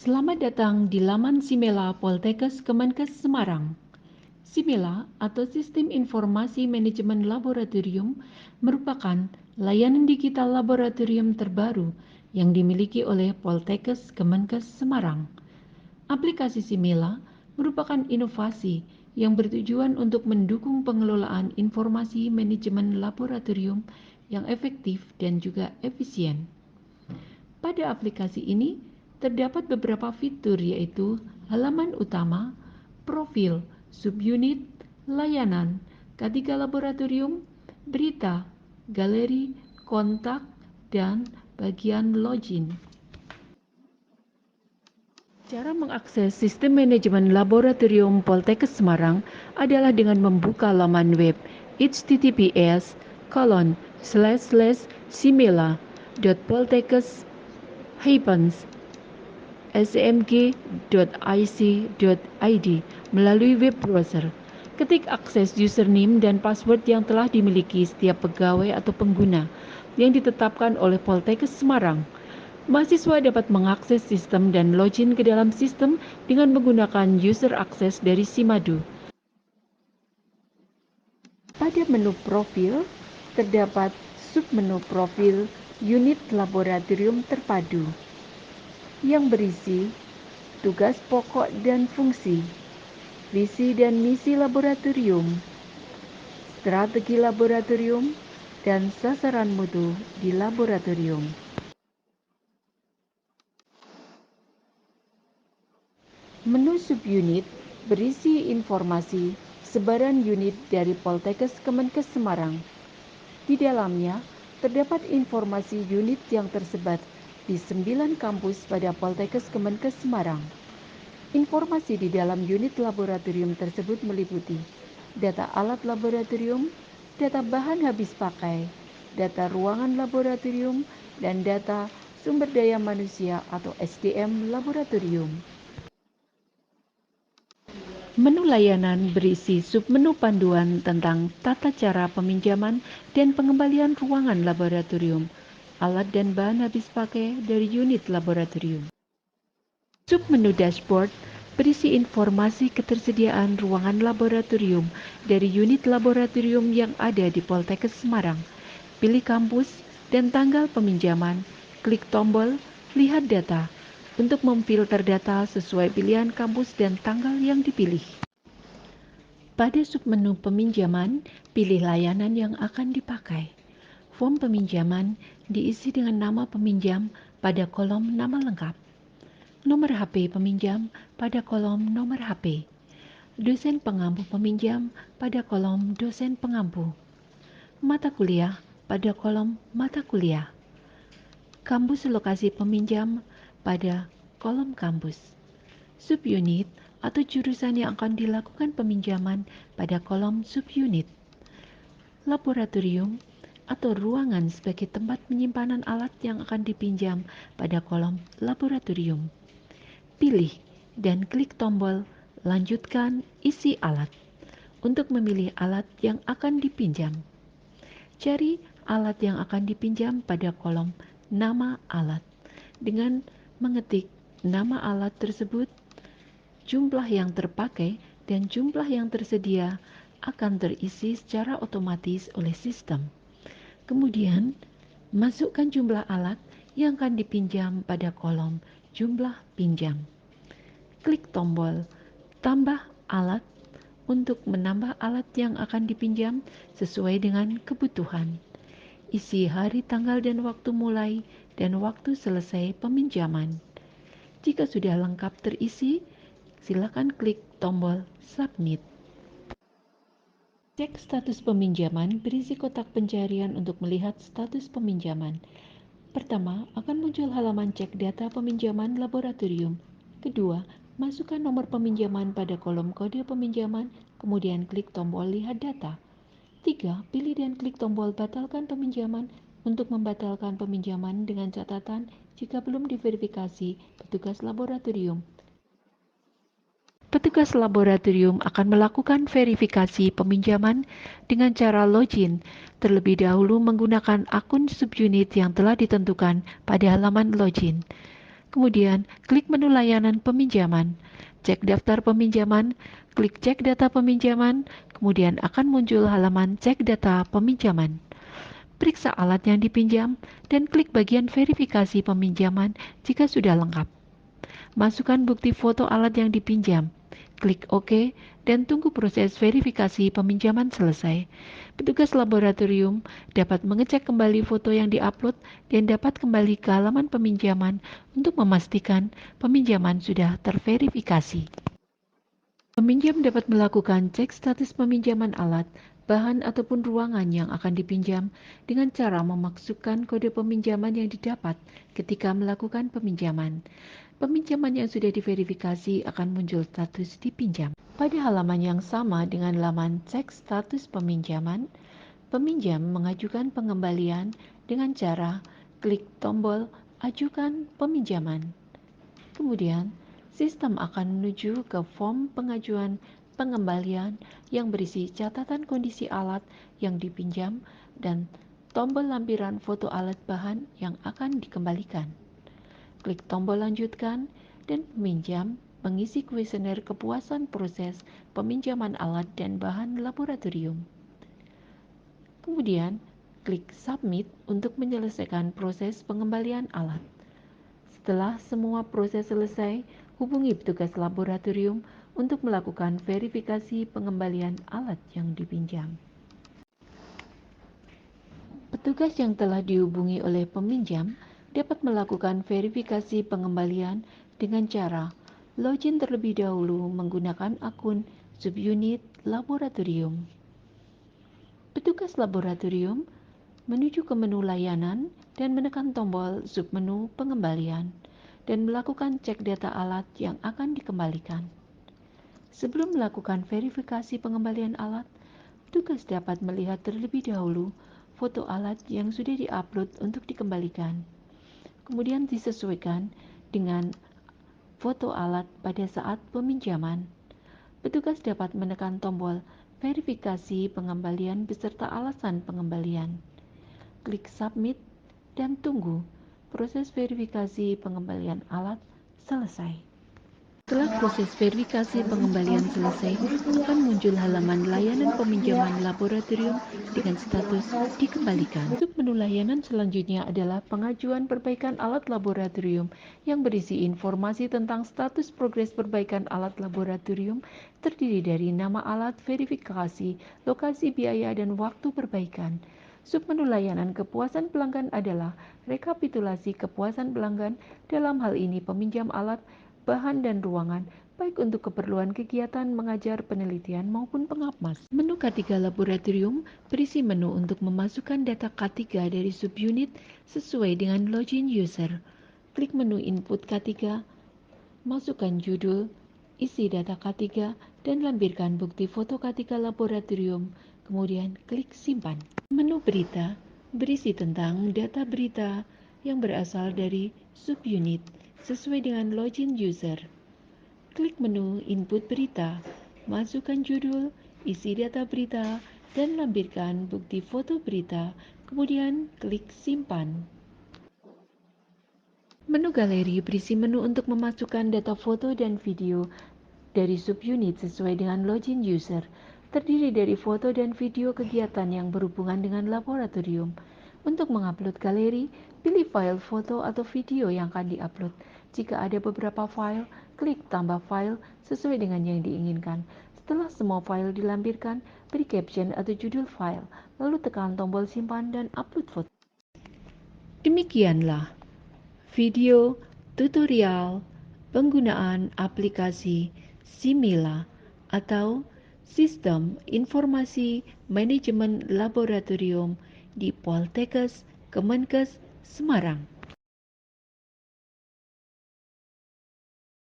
Selamat datang di laman Simela Poltekkes Kemenkes Semarang. Simela atau Sistem Informasi Manajemen Laboratorium merupakan layanan digital laboratorium terbaru yang dimiliki oleh Poltekkes Kemenkes Semarang. Aplikasi Simela merupakan inovasi yang bertujuan untuk mendukung pengelolaan informasi manajemen laboratorium yang efektif dan juga efisien. Pada aplikasi ini terdapat beberapa fitur yaitu halaman utama, profil, subunit, layanan, K3 laboratorium, berita, galeri, kontak, dan bagian login. Cara mengakses sistem manajemen laboratorium Poltekkes Semarang adalah dengan membuka laman web https://simela.poltekkes-smg.ic.id melalui web browser. Ketik akses username dan password yang telah dimiliki setiap pegawai atau pengguna yang ditetapkan oleh Poltekkes Semarang. Mahasiswa dapat mengakses sistem dan login ke dalam sistem dengan menggunakan user access dari Simadu. Pada menu profil, terdapat submenu profil unit laboratorium terpadu yang berisi tugas pokok dan fungsi, visi dan misi laboratorium, strategi laboratorium, dan sasaran mutu di laboratorium. Menu subunit berisi informasi sebaran unit dari Poltekkes Kemenkes Semarang. Di dalamnya terdapat informasi unit yang tersebar di 9 kampus pada Poltekkes Kemenkes Semarang. Informasi di dalam unit laboratorium tersebut meliputi data alat laboratorium, data bahan habis pakai, data ruangan laboratorium, dan data sumber daya manusia atau SDM laboratorium. Menu layanan berisi submenu panduan tentang tata cara peminjaman dan pengembalian ruangan laboratorium, alat dan bahan habis pakai dari unit laboratorium. Submenu dashboard berisi informasi ketersediaan ruangan laboratorium dari unit laboratorium yang ada di Poltekkes Semarang. Pilih kampus dan tanggal peminjaman, klik tombol lihat data untuk memfilter data sesuai pilihan kampus dan tanggal yang dipilih. Pada submenu peminjaman, pilih layanan yang akan dipakai. Form peminjaman diisi dengan nama peminjam pada kolom nama lengkap. Nomor HP peminjam pada kolom nomor HP. Dosen pengampu peminjam pada kolom dosen pengampu. Mata kuliah pada kolom mata kuliah. Kampus lokasi peminjam pada kolom kampus. Subunit atau jurusan yang akan dilakukan peminjaman pada kolom subunit. Laboratorium atau ruangan sebagai tempat penyimpanan alat yang akan dipinjam pada kolom laboratorium. Pilih dan klik tombol lanjutkan isi alat untuk memilih alat yang akan dipinjam. Cari alat yang akan dipinjam pada kolom nama alat dengan mengetik nama alat tersebut, jumlah yang terpakai dan jumlah yang tersedia akan terisi secara otomatis oleh sistem. Kemudian, masukkan jumlah alat yang akan dipinjam pada kolom jumlah pinjam. Klik tombol tambah alat untuk menambah alat yang akan dipinjam sesuai dengan kebutuhan. Isi hari, tanggal, dan waktu mulai dan waktu selesai peminjaman. Jika sudah lengkap terisi, silakan klik tombol submit. Cek status peminjaman berisi kotak pencarian untuk melihat status peminjaman. Pertama, akan muncul halaman cek data peminjaman laboratorium. Kedua, masukkan nomor peminjaman pada kolom kode peminjaman, kemudian klik tombol lihat data. 3. Pilih dan klik tombol batalkan peminjaman untuk membatalkan peminjaman dengan catatan jika belum diverifikasi petugas laboratorium. Petugas laboratorium akan melakukan verifikasi peminjaman dengan cara login terlebih dahulu menggunakan akun subunit yang telah ditentukan pada halaman login. Kemudian, klik menu layanan peminjaman. Cek daftar peminjaman, klik cek data peminjaman, kemudian akan muncul halaman cek data peminjaman. Periksa alat yang dipinjam, dan klik bagian verifikasi peminjaman jika sudah lengkap. Masukkan bukti foto alat yang dipinjam. Klik OK dan tunggu proses verifikasi peminjaman selesai. Petugas laboratorium dapat mengecek kembali foto yang diupload dan dapat kembali ke halaman peminjaman untuk memastikan peminjaman sudah terverifikasi. Peminjam dapat melakukan cek status peminjaman alat, bahan ataupun ruangan yang akan dipinjam dengan cara memasukkan kode peminjaman yang didapat ketika melakukan peminjaman. Peminjaman yang sudah diverifikasi akan muncul status dipinjam. Pada halaman yang sama dengan laman cek status peminjaman, peminjam mengajukan pengembalian dengan cara klik tombol ajukan peminjaman. Kemudian, sistem akan menuju ke form pengajuan pengembalian yang berisi catatan kondisi alat yang dipinjam dan tombol lampiran foto alat bahan yang akan dikembalikan. Klik tombol lanjutkan dan peminjam mengisi kuesioner kepuasan proses peminjaman alat dan bahan laboratorium. Kemudian, klik submit untuk menyelesaikan proses pengembalian alat. Setelah semua proses selesai, hubungi petugas laboratorium untuk melakukan verifikasi pengembalian alat yang dipinjam. Petugas yang telah dihubungi oleh peminjam dapat melakukan verifikasi pengembalian dengan cara login terlebih dahulu menggunakan akun subunit laboratorium. Petugas laboratorium menuju ke menu layanan dan menekan tombol submenu pengembalian dan melakukan cek data alat yang akan dikembalikan. Sebelum melakukan verifikasi pengembalian alat, petugas dapat melihat terlebih dahulu foto alat yang sudah diupload untuk dikembalikan. Kemudian disesuaikan dengan foto alat pada saat peminjaman. Petugas dapat menekan tombol verifikasi pengembalian beserta alasan pengembalian. Klik submit dan tunggu proses verifikasi pengembalian alat selesai. Setelah proses verifikasi pengembalian selesai, akan muncul halaman layanan peminjaman laboratorium dengan status dikembalikan. Menu layanan selanjutnya adalah pengajuan perbaikan alat laboratorium yang berisi informasi tentang status progres perbaikan alat laboratorium, terdiri dari nama alat, verifikasi, lokasi biaya, dan waktu perbaikan. Submenu layanan kepuasan pelanggan adalah rekapitulasi kepuasan pelanggan, dalam hal ini peminjam alat, bahan dan ruangan, baik untuk keperluan kegiatan mengajar, penelitian maupun pengapmas. Menu K3 Laboratorium berisi menu untuk memasukkan data K3 dari subunit sesuai dengan login user. Klik menu input K3, masukkan judul, isi data K3, dan lampirkan bukti foto K3 Laboratorium, kemudian klik simpan. Menu berita berisi tentang data berita yang berasal dari subunit sesuai dengan login user. Klik menu input berita, masukkan judul, isi data berita, dan lampirkan bukti foto berita, kemudian klik simpan. Menu galeri berisi menu untuk memasukkan data foto dan video dari subunit sesuai dengan login user, terdiri dari foto dan video kegiatan yang berhubungan dengan laboratorium. Untuk mengupload galeri, pilih file foto atau video yang akan diupload. Jika ada beberapa file, klik tambah file sesuai dengan yang diinginkan. Setelah semua file dilampirkan, beri caption atau judul file, lalu tekan tombol simpan dan upload foto. Demikianlah video tutorial penggunaan aplikasi Simila atau Sistem Informasi Manajemen Laboratorium di Poltekkes Kemenkes Semarang.